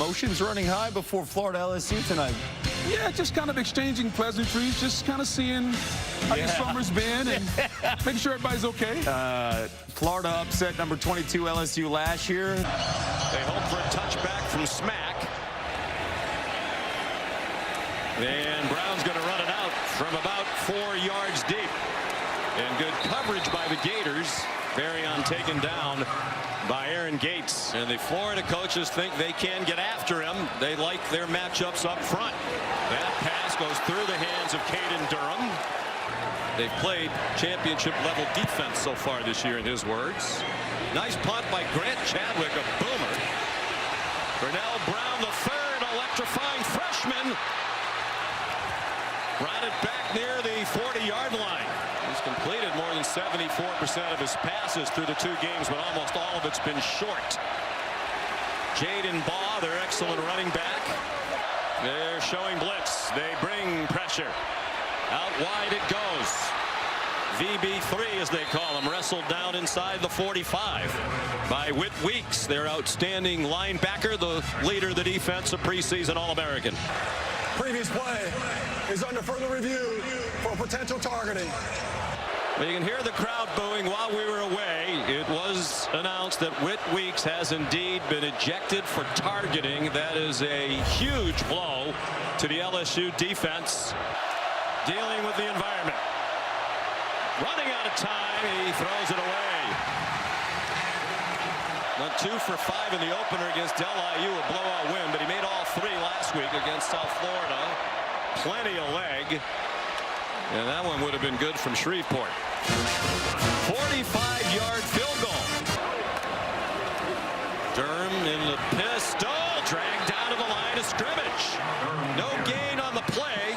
emotions running high before Florida LSU tonight. Yeah, just kind of exchanging pleasantries, just kind of seeing how your summer's been and making sure everybody's okay. Florida upset number 22 LSU last year. They hope for a touchback from Smack. And Brown's going to run it out from about 4 yards deep. And good coverage by the Gators. Barrion taken down by Aaron Gates. And the Florida coaches think they can get after him. They like their matchups up front. That pass goes through the hands of Caden Durham. They've played championship-level defense so far this year, in his words. Nice punt by Grant Chadwick, a boomer. Burnell Brown, the third electrifying freshman. Brought it back near the 40-yard line. He's completed more than 74% of his passes through the 2 games, but almost all of it's been short. Jaden Baugh, their excellent running back. They're showing blitz. They bring pressure. Out wide it goes. VB3, as they call him, wrestled down inside the 45 by Whit Weeks, their outstanding linebacker, the leader of the defense, a preseason All-American. Previous play is under further review for potential targeting. Well, you can hear the crowd booing while we were away. It was announced that Whit Weeks has indeed been ejected for targeting. That is a huge blow to the LSU defense. Dealing with the environment. Running out of time, he throws it away. Went 2 for 5 in the opener against LIU, a blowout win, but he made all 3 last week against South Florida. Plenty of leg. And that one would have been good from Shreveport. 45-yard field goal. Durham in the pistol, dragged down to the line of scrimmage. No gain on the play.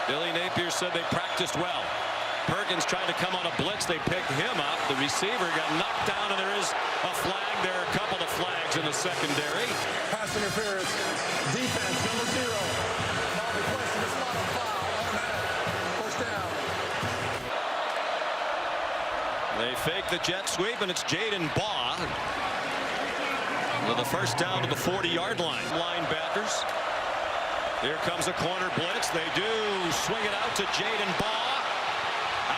Billy Napier said they practiced well. Perkins tried to come on a blitz. They picked him up. The receiver got knocked down, and there is a flag. There are a couple of flags in the secondary. Pass interference. Defense, number 0. Now requesting a spot on foul. Automatic. First down. They fake the jet sweep, and it's Jaden Baugh with a first down to the 40-yard line. Linebackers. Here comes a corner blitz. They do swing it out to Jaden Baugh.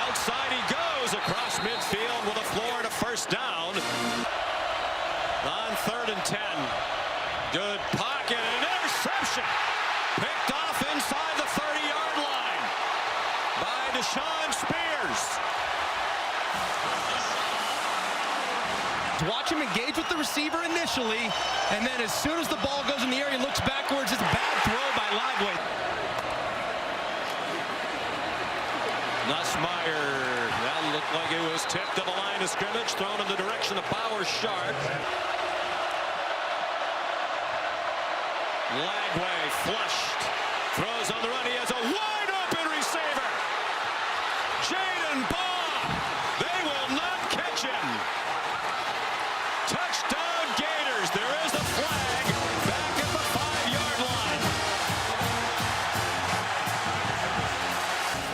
Outside he goes across midfield with a Florida first down. On 3rd and 10. Good pocket and an interception. Picked off inside the 30-yard line by Deshaun Spears. To watch him engage with the receiver initially, and then as soon as the ball goes in the air, he looks backwards. It's a bad throw by Lively. Nussmeier, that looked like it was tipped to the line of scrimmage, thrown in the direction of Bauer Sharp. Lagway flushed, throws on the run. He has a wide open receiver. Jaden Baugh, they will not catch him. Touchdown Gators. There is a flag back at the 5-yard line.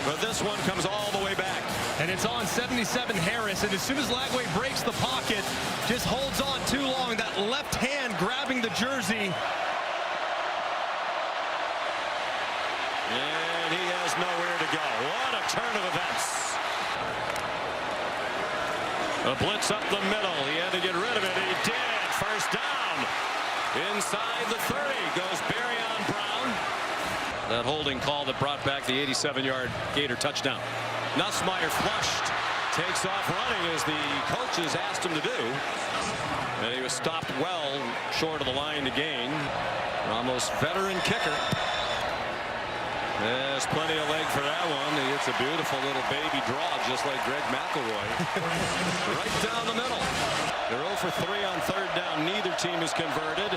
But this one comes all the way back. And it's on 77 Harris, and as soon as Lagway breaks the pocket, just holds on too long. That left hand grabbing the jersey. And he has nowhere to go. What a turn of events. A blitz up the middle. He had to get rid of it. He did. First down. Inside the 30 goes Barrion Brown. That holding call that brought back the 87-yard Gator touchdown. Nussmeier flushed. Takes off running as the coaches asked him to do. And he was stopped well short of the line to gain. Ramos, veteran kicker. There's plenty of leg for that one. It's a beautiful little baby draw, just like Greg McElroy. Right down the middle. They're 0 for 3 on 3rd down. Neither team is converted.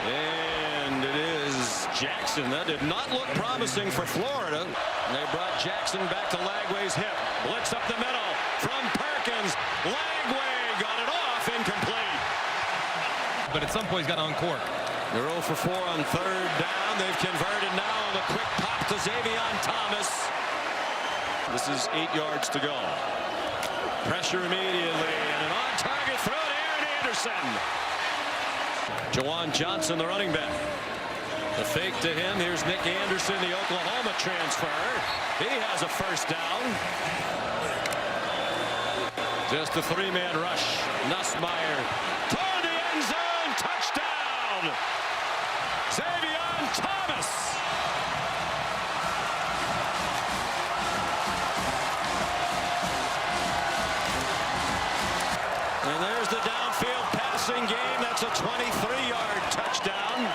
And it is Jackson. That did not look promising for Florida. They brought Jackson back to Lagway's hip. Blitz up the middle from Perkins. Lagway got it off, incomplete. But at some point, he's got to uncork. They're 0 for 4 on 3rd down. They've converted now. The quick pop to Xavion Thomas. This is 8 yards to go. Pressure immediately, and an on-target throw to Aaron Anderson. Jawan Johnson, the running back. The fake to him. Here's Nick Anderson, the Oklahoma transfer. He has a first down. Just a three-man rush. Nussmeier toward the end zone. Touchdown! Xavier Thomas. And there's the downfield passing game. That's a 23-yard touchdown.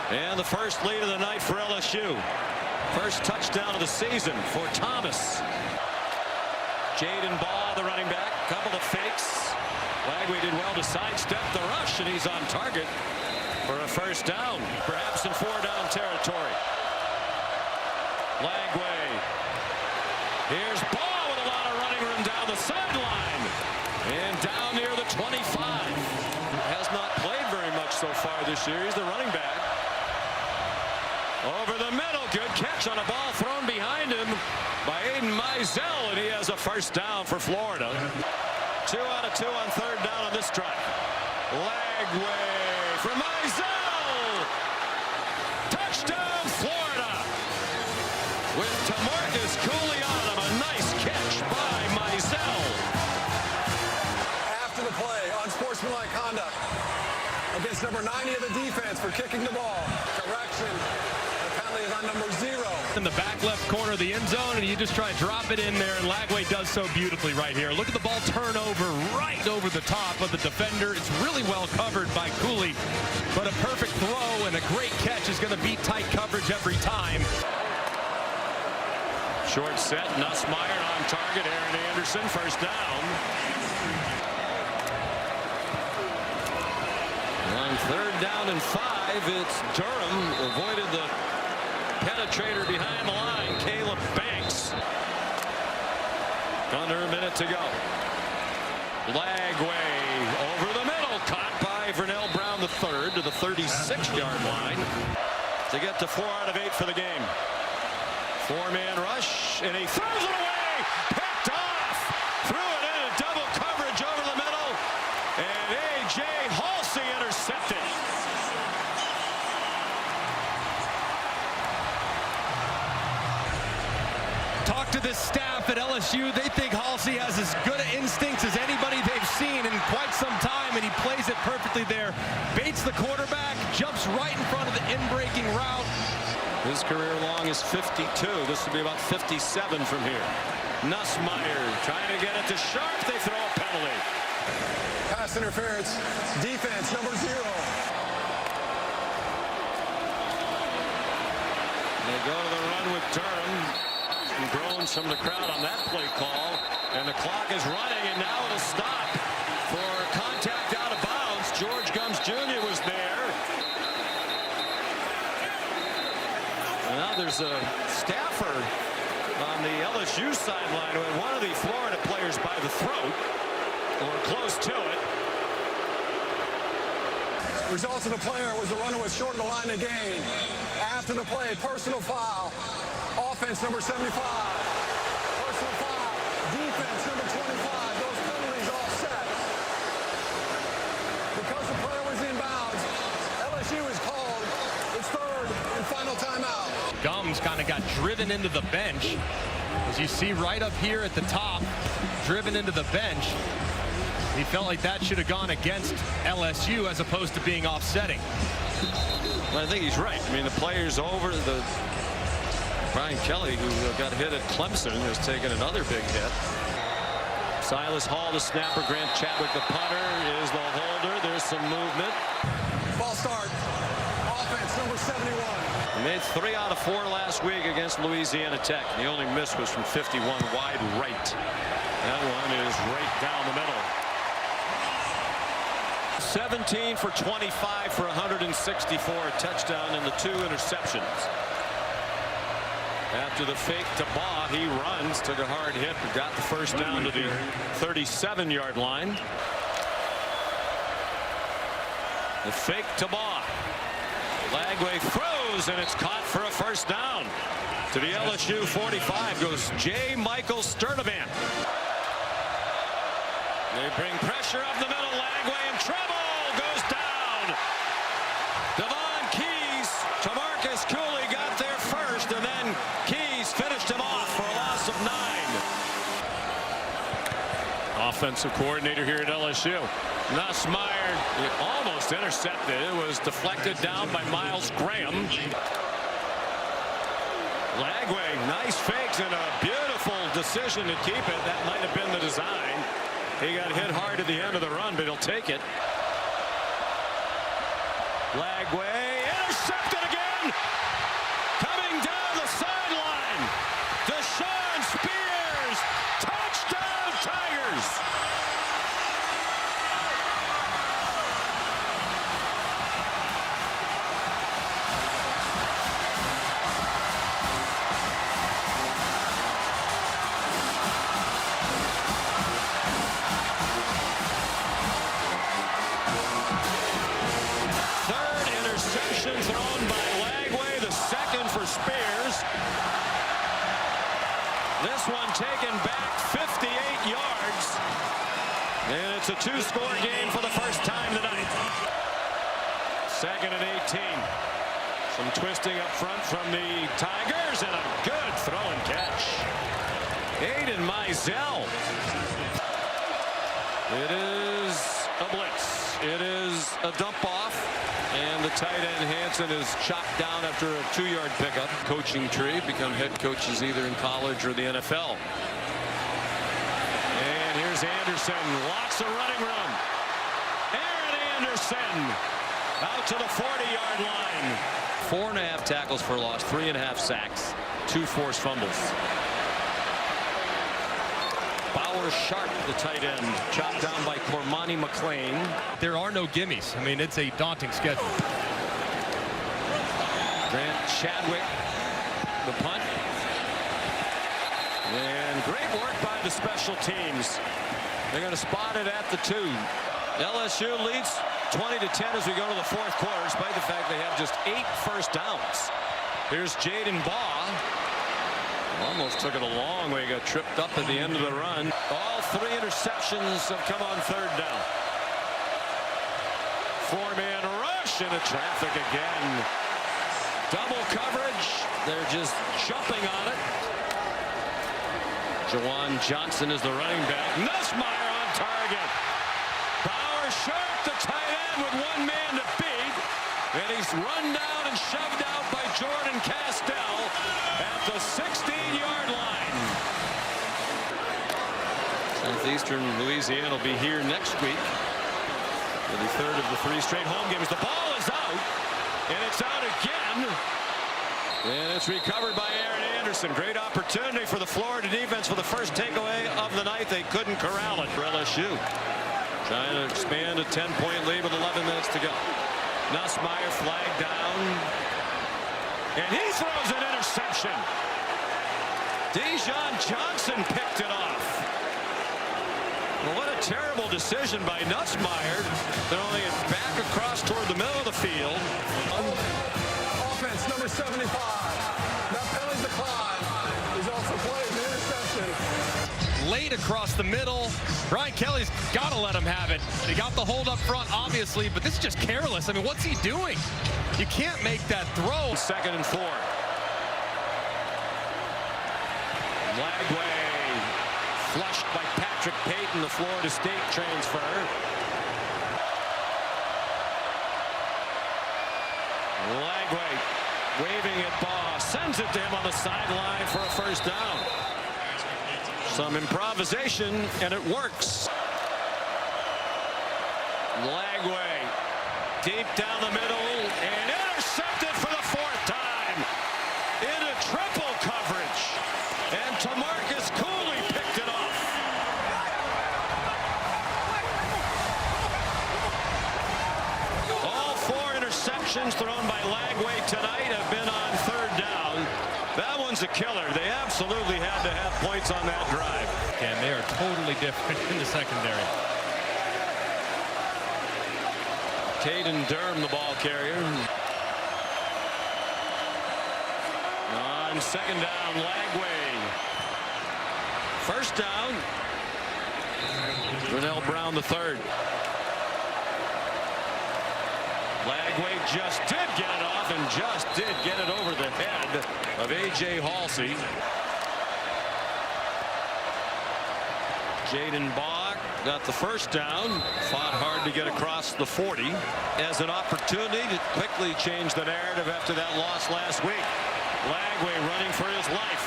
And the first lead of the night for LSU. First touchdown of the season for Thomas. Jaden Ball, the running back. Couple of fakes. Lagway did well to sidestep the rush, and he's on target for a first down, perhaps in four-down territory. Lagway. Here's Ball with a lot of running room down the sideline. And down near the 25. Has not played very much so far this year. He's the running back. Over the middle, good catch on a ball thrown behind him by Aiden Mizell, and he has a first down for Florida. 2 out of 2 on third down on this drive. Lagway for Mizell. Touchdown, Florida. With Tamarcus Cooley on him, a nice catch by Mizell. After the play, unsportsmanlike conduct against number 90 of the defense for kicking the ball. Correction. Is on number 0. In the back left corner of the end zone, and you just try to drop it in there, and Lagway does so beautifully right here. Look at the ball turn over right over the top of the defender. It's really well covered by Cooley, but a perfect throw and a great catch is going to beat tight coverage every time. Short set, Nussmeier on target. Aaron Anderson, first down. On third down and 5, it's Durham. Avoided the penetrator behind the line, Caleb Banks. Under a minute to go. Lagway over the middle, caught by Vernell Brown III to the 36-yard line to get to 4 out of 8 for the game. 4-man rush, and he throws it away, picked off, threw it into double coverage over the middle, and A.J. Halsey intercepted. Talk to this staff at LSU. They think Halsey has as good instincts as anybody they've seen in quite some time, and he plays it perfectly there. Baits the quarterback, jumps right in front of the in-breaking route. His career long is 52. This will be about 57 from here. Nussmeier trying to get it to Sharp. They throw a penalty. Pass interference. Defense, number 0. They go to the run with Durham. Groans from the crowd on that play call, and the clock is running, and now it'll stop for contact out of bounds. George Gumbs Jr. was there. And now there's a staffer on the LSU sideline who had one of the Florida players by the throat, or close to it. Results of the player was the runner was short of the line of gain. After the play, personal foul. Offense, number 75. Personal foul. Defense, number 25. Those penalties all set. Because the player was inbounds, LSU is called its third and final timeout. Gumbs kind of got driven into the bench. As you see right up here at the top, driven into the bench. He felt like that should have gone against LSU as opposed to being offsetting. Well, I think he's right. I mean, the player's over. Brian Kelly, who got hit at Clemson, has taken another big hit. Silas Hall, the snapper. Grant Chadwick, the punter, is the holder. There's some movement. Ball start. Offense, number 71. He made 3 out of 4 last week against Louisiana Tech. The only miss was from 51 wide right. That one is right down the middle. 17 for 25 for 164, a touchdown and the 2 interceptions. After the fake to Baugh, he runs, took a hard hit, but got the first down to the 37-yard line. The fake to Baugh. Lagway throws, and it's caught for a first down. To the LSU 45 goes J. Michael Sturdivant. They bring pressure up the middle. Lagway in trouble. Goes down. Devon Keys. Tamarcus Cooley got there first, and then Keys finished him off for a loss of 9. Offensive coordinator here at LSU. Nussmeier almost intercepted. It was deflected down by Miles Graham. Lagway, nice fakes and a beautiful decision to keep it. That might have been the design. He got hit hard at the end of the run, but he'll take it. Lagway intercepted again. Coming down the sideline. Deshaun Spears. Touchdown Tigers. Thrown by Lagway, the second for Spears. This one taken back 58 yards. And it's a 2-score game for the first time tonight. 2nd and 18. Some twisting up front from the Tigers and a good throw and catch. Aiden Mizell. It is a blitz. It is a dump off. And the tight end Hansen is chopped down after a 2-yard pickup. Coaching tree, become head coaches either in college or the NFL. And here's Anderson, lots of running room. Aaron Anderson out to the 40-yard line. 4.5 tackles for loss, 3.5 sacks, 2 forced fumbles. Bauer Sharp, the tight end, chopped down by Cormani McLean. There are no gimmies. I mean, it's a daunting schedule. Grant Chadwick, the punt. And great work by the special teams. They're going to spot it at the 2. LSU leads 20-10 as we go to the 4th quarter, despite the fact they have just 8 first downs. Here's Jaden Baugh. Almost took it a long way. Got tripped up at the end of the run. All 3 interceptions have come on 3rd down. 4-man rush into traffic again. Double coverage. They're just jumping on it. Jawan Johnson is the running back. Nussmeier on target. Bauer Sharp, the tight end, with 1 man to beat. And he's run down and shoved out by Jordan Castell at the 16-yard line. Southeastern Louisiana will be here next week for the 3rd of the 3 straight home games. The ball is out, and it's out again. And it's recovered by Aaron Anderson. Great opportunity for the Florida defense for the first takeaway of the night. They couldn't corral it for LSU. Trying to expand a 10-point lead with 11 minutes to go. Nussmeier flagged down. And he throws an interception. Dejon Johnson picked it off. Well, what a terrible decision by Nussmeier. Throwing it back across toward the middle of the field. Offense number 75. That penalty decline is also played an interception. Late across the middle. Brian Kelly's got to let him have it. They got the hold up front, obviously, but this is just careless. I mean, what's he doing? You can't make that throw. 2nd and 4. Lagway flushed by Patrick Payton, the Florida State transfer. Lagway waving at Baugh, sends it to him on the sideline for a first down. Some improvisation, and it works. Lagway deep down the middle and intercepted for the 4th time into triple coverage, and Tamarcus Cooley picked it off. All 4 interceptions thrown by Lagway tonight have been on 3rd down. That one's a killer. They absolutely had to have points on that drive. And they are totally different in the secondary. Caden Durham, the ball carrier. On 2nd down, Lagway. 1st down. Renell Brown III. Lagway just did get it off and just did get it over the head of A.J. Halsey. Jaden Bach got the first down, fought hard to get across the 40 as an opportunity to quickly change the narrative after that loss last week. Lagway running for his life.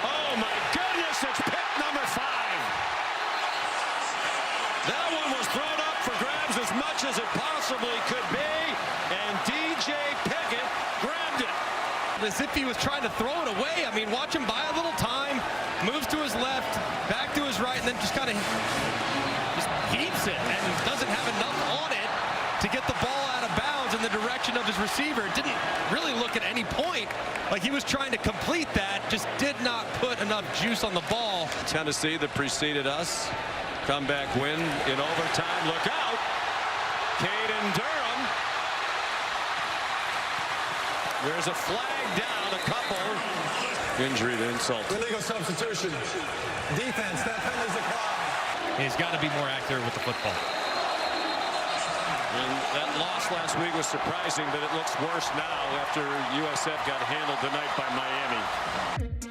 Oh my goodness, it's pick number 5. That one was thrown up for grabs as much as it possibly could be, and DJ Pickett grabbed it. As if he was trying to throw it away. I mean, watch him buy a little time, moves to his left, back to his right, and then just kind of just heaps it and doesn't have enough on it to get the ball out of bounds in the direction of his receiver. It didn't really look at any point like he was trying to complete that, just did not put enough juice on the ball. Tennessee that preceded us. Comeback win in overtime. Look out. Caden Durham. There's a flag down. A couple. Injury to insult. Illegal substitution. Defense. That penalty's declined. He's got to be more accurate with the football. And that loss last week was surprising, but it looks worse now after USF got handled tonight by Miami.